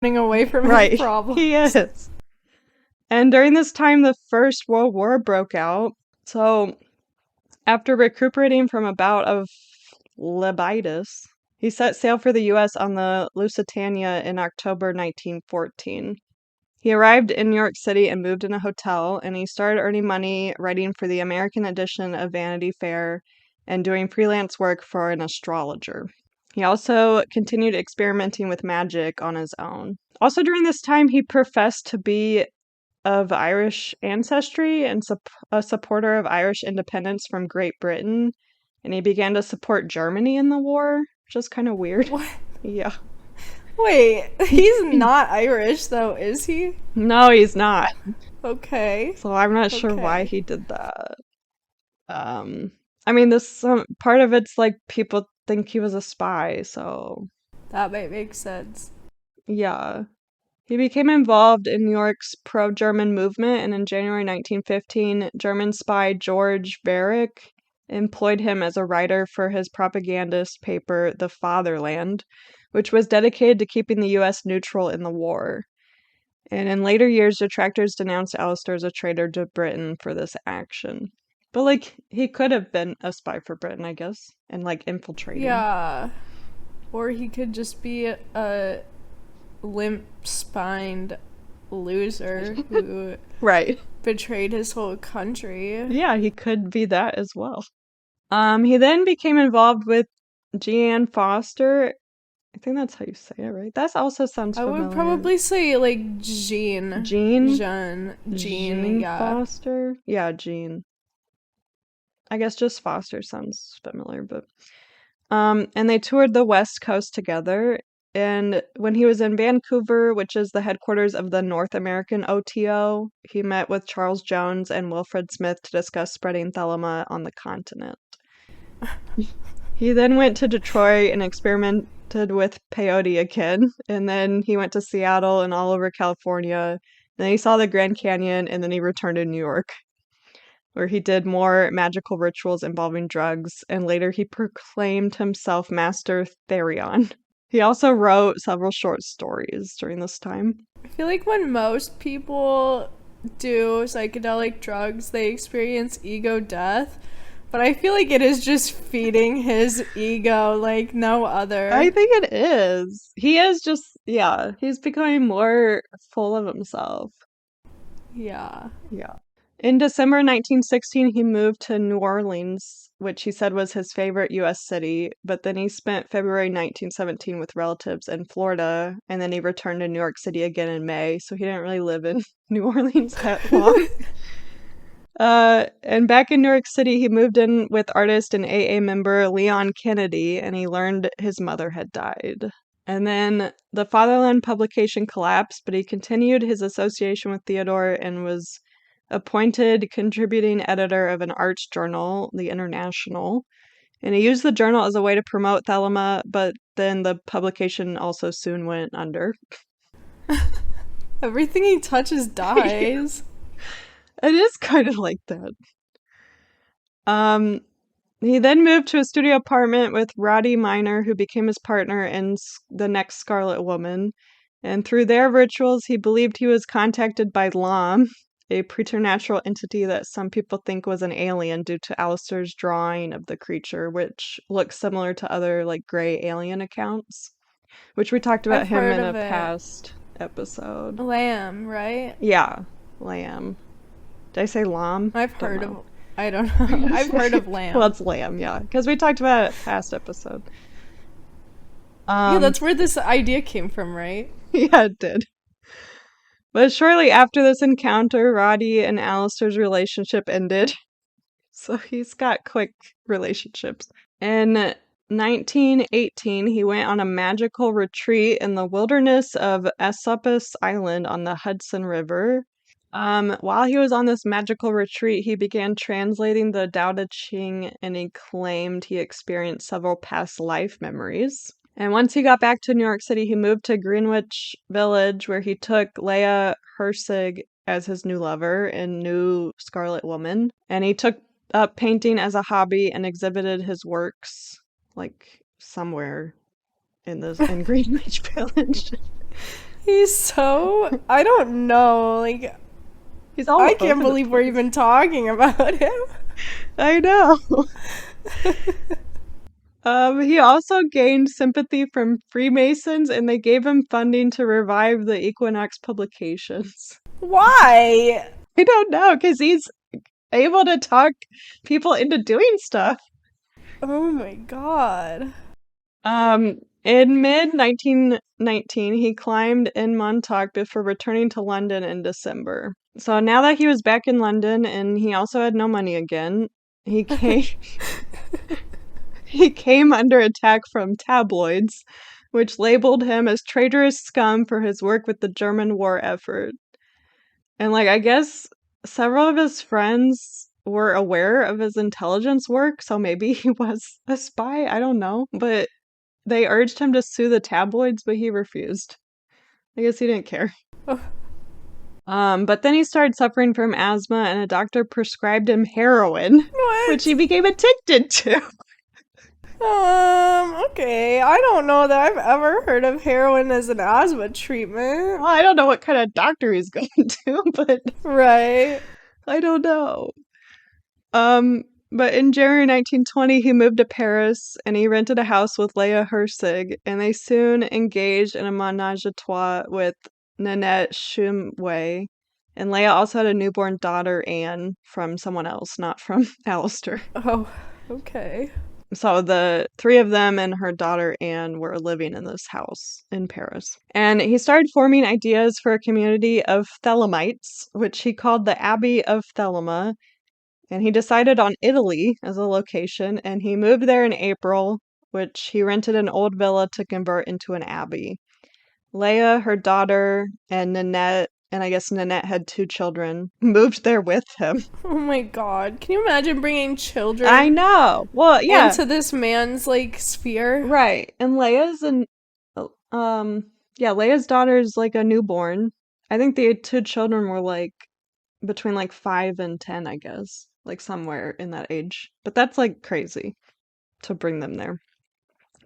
running away from his Right, problems. he is. And during this time, the First World War broke out. So, after recuperating from a bout of phlebitis, he set sail for the U.S. on the Lusitania in October 1914. He arrived in New York City and moved in a hotel, and he started earning money writing for the American edition of Vanity Fair and doing freelance work for an astrologer. He also continued experimenting with magic on his own. Also, during this time, he professed to be of Irish ancestry and a supporter of Irish independence from Great Britain, and he began to support Germany in the war, which is kind of weird. What? Yeah. Wait, he's not Irish though, is he? No, he's not. Okay. So I'm not sure why Okay. he did that. I mean, this part of it's like people think he was a spy, so That might make sense. yeah. He became involved in New York's pro-German movement, and in January 1915, German spy George Varick employed him as a writer for his propagandist paper, The Fatherland, which was dedicated to keeping the U.S. neutral in the war. And in later years, detractors denounced Aleister as a traitor to Britain for this action. But, like, he could have been a spy for Britain, I guess, and, like, infiltrating. Yeah. Or he could just be a limp-spined loser who Right. betrayed his whole country. Yeah, he could be that as well. He then became involved with Jeanne Foster. I think that's how you say it, right? That also sounds I would familiar. probably say like Jean. Jean? Jean, yeah. Foster? Yeah, Jean. I guess just Foster sounds familiar, but and they toured the West Coast together. And when he was in Vancouver, which is the headquarters of the North American OTO, he met with Charles Jones and Wilfred Smith to discuss spreading thelema on the continent. He then went to Detroit and experimented with peyote again, and then he went to Seattle and all over California. Then he saw the Grand Canyon, and then he returned to New York, where he did more magical rituals involving drugs, and later he proclaimed himself Master Therion. He also wrote several short stories during this time. I feel like when most people do psychedelic drugs, they experience ego death. But I feel like it is just feeding his ego like no other. I think it is. He is just, yeah, he's becoming more full of himself. Yeah. Yeah. In December 1916, he moved to New Orleans, which he said was his favorite U.S. city, but then he spent February 1917 with relatives in Florida, and then he returned to New York City again in May, so he didn't really live in New Orleans that long. And back in New York City, he moved in with artist and AA member Leon Kennedy, and he learned his mother had died. And then the Fatherland publication collapsed, but he continued his association with Theodore and was appointed contributing editor of an arts journal, The International. And he used the journal as a way to promote Thelema, but then the publication also soon went under. Everything he touches dies. It is kind of like that. He then moved to a studio apartment with Roddy Minor, who became his partner in The Next Scarlet Woman. And through their rituals, he believed he was contacted by Lam, a preternatural entity that some people think was an alien due to Aleister's drawing of the creature, which looks similar to other like gray alien accounts, which we talked about I've him heard in a of it. past episode. Lamb, right? Yeah, Lamb. Did I say Lam? I've Don't heard know. of. I don't know. I've heard of lamb. Well, it's Lamb, yeah, because we talked about it past episode. Yeah, that's where this idea came from, right? Yeah, it did. But shortly after this encounter, Roddy and Aleister's relationship ended. So he's got quick relationships. In 1918, he went on a magical retreat in the wilderness of Esopus Island on the Hudson River. While he was on this magical retreat, he began translating the Tao Te Ching, and he claimed he experienced several past life memories. And once he got back to New York City, he moved to Greenwich Village, where he took Leah Hersig as his new lover in New Scarlet Woman. And he took up painting as a hobby and exhibited his works, like, somewhere in Greenwich Village. He's so, I don't know, like, He's all I over can't the believe we're place. even talking about him. I know. He also gained sympathy from Freemasons, and they gave him funding to revive the Equinox publications. Why? I don't know, because he's able to talk people into doing stuff. Oh my god. In mid 1919, he climbed in Montauk before returning to London in December. So now that he was back in London and he also had no money again, he came he came under attack from tabloids, which labeled him as traitorous scum for his work with the German war effort. And like I guess several of his friends were aware of his intelligence work, so maybe he was a spy, I don't know, but they urged him to sue the tabloids, but he refused. I guess he didn't care. But then he started suffering from asthma, and a doctor prescribed him heroin, which What? he became addicted to. Okay. I don't know that I've ever heard of heroin as an asthma treatment. Well, I don't know what kind of doctor he's going to, but Right. I don't know. But in January 1920, he moved to Paris and he rented a house with Leah Herzig, and they soon engaged in a menage a trois with Nanette Shumway. And Leah also had a newborn daughter, Anne, from someone else, not from Aleister. Oh, okay. So the three of them and her daughter, Anne, were living in this house in Paris. And he started forming ideas for a community of Thelemites, which he called the Abbey of Thelema. And he decided on Italy as a location, and he moved there in April, which he rented an old villa to convert into an abbey. Leah, her daughter, and Nanette, and I guess Nanette had 2 children, moved there with him. Oh my god. Can you imagine bringing children I know. Well, yeah, into this man's, like, sphere? right. And Leia's daughter is like a newborn. I think the 2 children were like between like 5 and 10, I guess, like somewhere in that age. But that's like crazy to bring them there.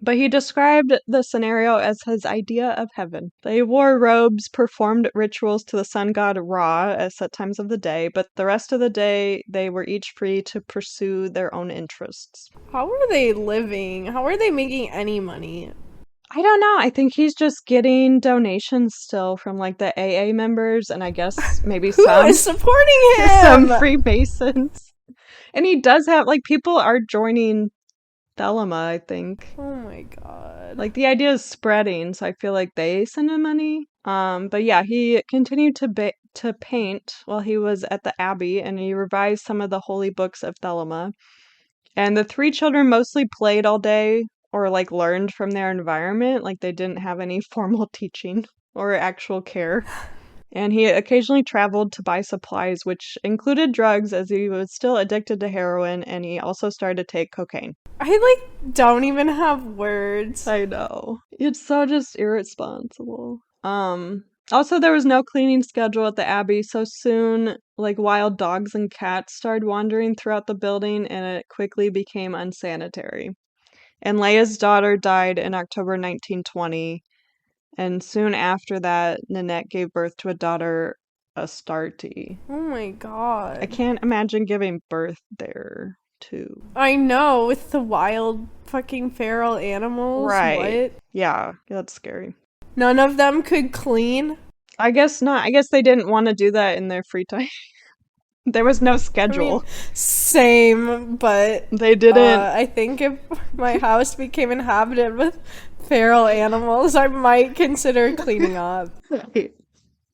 But he described the scenario as his idea of heaven. They wore robes, performed rituals to the sun god Ra at set times of the day, but the rest of the day they were each free to pursue their own interests. How are they living? How are they making any money? I don't know. I think he's just getting donations still from like the AA members and I guess maybe Who is supporting some him? Freemasons. And he does have like people are joining Thelema, I think. Oh my god. Like the idea is spreading, so I feel like they send him money. But yeah, he continued to paint while he was at the abbey, and he revised some of the holy books of Thelema. And the 3 children mostly played all day or like learned from their environment, like they didn't have any formal teaching or actual care. And he occasionally traveled to buy supplies, which included drugs as he was still addicted to heroin, and he also started to take cocaine. I, like, don't even have words. I know. It's so just irresponsible. Also there was no cleaning schedule at the Abbey, so soon like wild dogs and cats started wandering throughout the building and it quickly became unsanitary. And Leia's daughter died in October 1920, and soon after that Nanette gave birth to a daughter, Astarte. Oh my god. I can't imagine giving birth there too. I know, with the wild fucking feral animals. Right. What? Yeah, that's scary. None of them could clean? I guess not. I guess they didn't want to do that in their free time. There was no I schedule. mean, same, but They didn't. I think if my house became inhabited with feral animals, I might consider cleaning up. Right.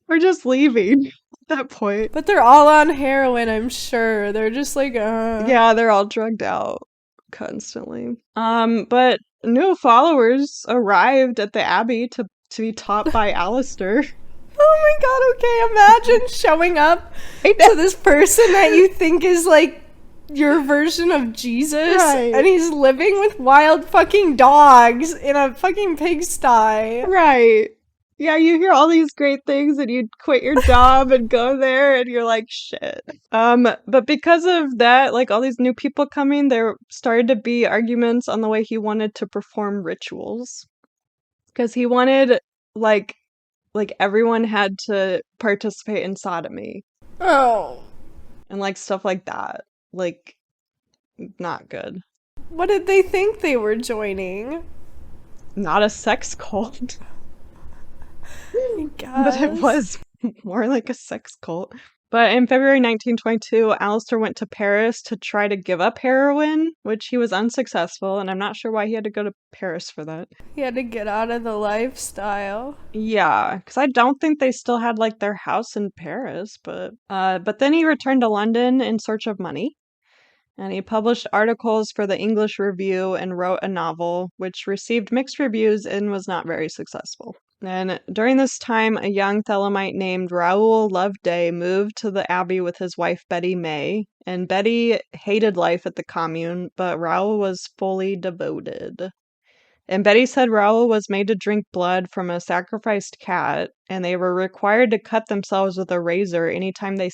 We're just leaving at that point. But they're all on heroin, I'm sure. They're just like, Yeah, they're all drugged out constantly. But new followers arrived at the Abbey to be taught by Aleister. Oh my god, okay, imagine showing up to this person that you think is like your version of Jesus, Right. and he's living with wild fucking dogs in a fucking pigsty. Right. Yeah, you hear all these great things and you quit your job and go there and you're like, shit. But because of that, like all these new people coming, there started to be arguments on the way he wanted to perform rituals. Because he wanted, like, like everyone had to participate in sodomy Oh, and like stuff like that. Like not good. what did they think they were joining? Not a sex cult, I but it guess. was more like a sex cult. But in February 1922, Aleister went to Paris to try to give up heroin, which he was unsuccessful, and I'm not sure why he had to go to Paris for that. He had to get out of the lifestyle. Yeah, because I don't think they still had like their house in Paris, but then he returned to London in search of money, and he published articles for the English Review and wrote a novel, which received mixed reviews and was not very successful. And during this time, a young Thelemite named Raoul Loveday moved to the abbey with his wife Betty May, and Betty hated life at the commune, but Raoul was fully devoted. And Betty said Raoul was made to drink blood from a sacrificed cat, and they were required to cut themselves with a razor anytime they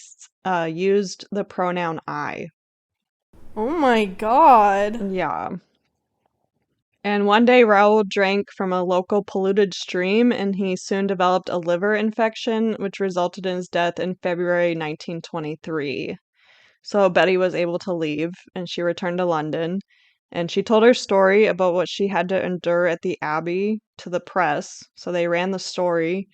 used the pronoun I. Oh my god. Yeah. And one day Raoul drank from a local polluted stream, and he soon developed a liver infection, which resulted in his death in February 1923. So Betty was able to leave, and she returned to London. And she told her story about what she had to endure at the Abbey to the press. So they ran the story,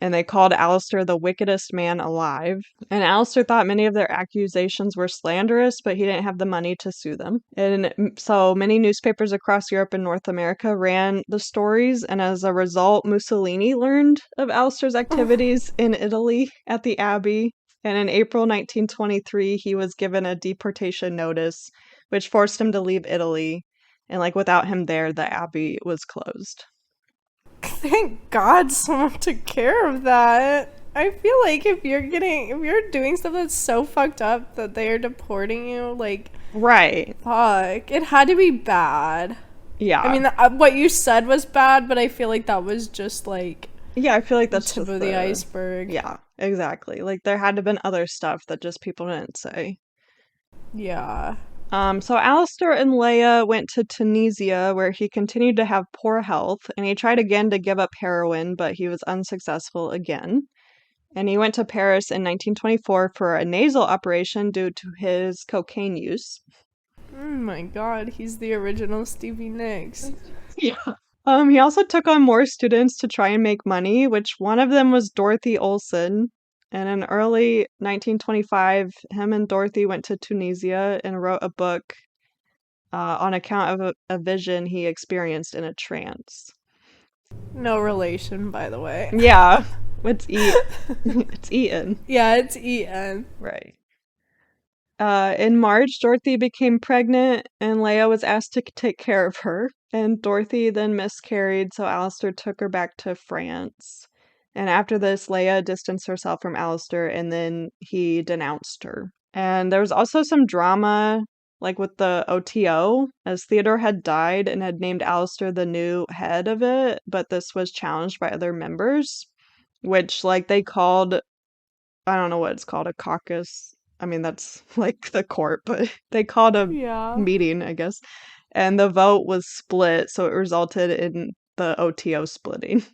and they called Aleister the wickedest man alive. And Aleister thought many of their accusations were slanderous, but he didn't have the money to sue them. And so many newspapers across Europe and North America ran the stories, and as a result, Mussolini learned of Aleister's activities in Italy at the Abbey. And in April 1923, he was given a deportation notice, which forced him to leave Italy. And like without him there, the Abbey was closed. Thank God someone took care of that. I feel like if you're doing stuff that's so fucked up that they are deporting you, like, Right. fuck, it had to be bad. I Yeah. mean, what you said was bad, but I feel like that was just like Yeah, I feel like the that's tip just of the iceberg. yeah, exactly. Like there had to have been other stuff that just people didn't say. Yeah. So Alistair and Leia went to Tunisia where he continued to have poor health, and he tried again to give up heroin, but he was unsuccessful again. And he went to Paris in 1924 for a nasal operation due to his cocaine use. Oh my God, he's the original Stevie Nicks. Yeah. He also took on more students to try and make money, which one of them was Dorothy Olson. And in early 1925, him and Dorothy went to Tunisia and wrote a book on account of a vision he experienced in a trance. No relation, by the way. Yeah, it's it's Eaton. Yeah, it's E.N. Right. In March, Dorothy became pregnant, and Leia was asked to take care of her. And Dorothy then miscarried, so Alistair took her back to France. And after this, Leia distanced herself from Alistair, and then he denounced her. And there was also some drama, like with the OTO, as Theodore had died and had named Alistair the new head of it, but this was challenged by other members, which, like, they called, I don't know what it's called, a caucus. I mean, that's like the court, but they called a Yeah. meeting, I guess. And the vote was split, so it resulted in the OTO splitting.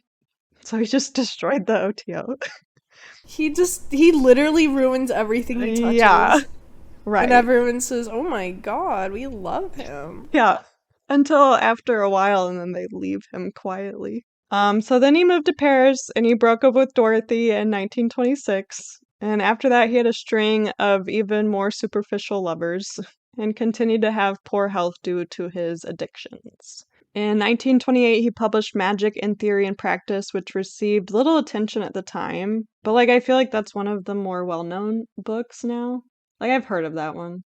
So he just destroyed the OTO. He literally ruins everything he Yeah, touches. And right. everyone says, oh my God, we love him. Yeah. Until after a while, and then they leave him quietly. So then he moved to Paris and he broke up with Dorothy in 1926. And after that, he had a string of even more superficial lovers and continued to have poor health due to his addictions. In 1928, he published Magic in Theory and Practice, which received little attention at the time. But, like, I feel like that's one of the more well known books now. Like, I've heard of that one.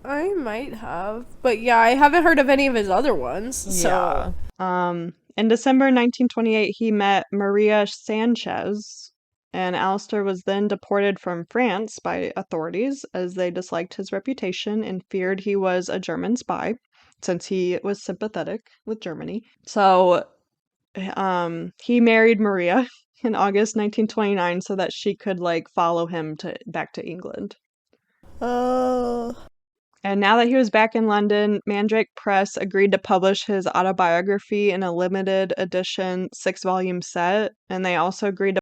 I might have. But yeah, I haven't heard of any of his other ones. So, Yeah. In December 1928, he met Maria Sanchez, and Alistair was then deported from France by authorities as they disliked his reputation and feared he was a German spy, since he was sympathetic with Germany. So, he married Maria in August 1929 so that she could like follow him to back to England. oh, And now that he was back in London, Mandrake Press agreed to publish his autobiography in a limited edition 6-volume set, and they also agreed to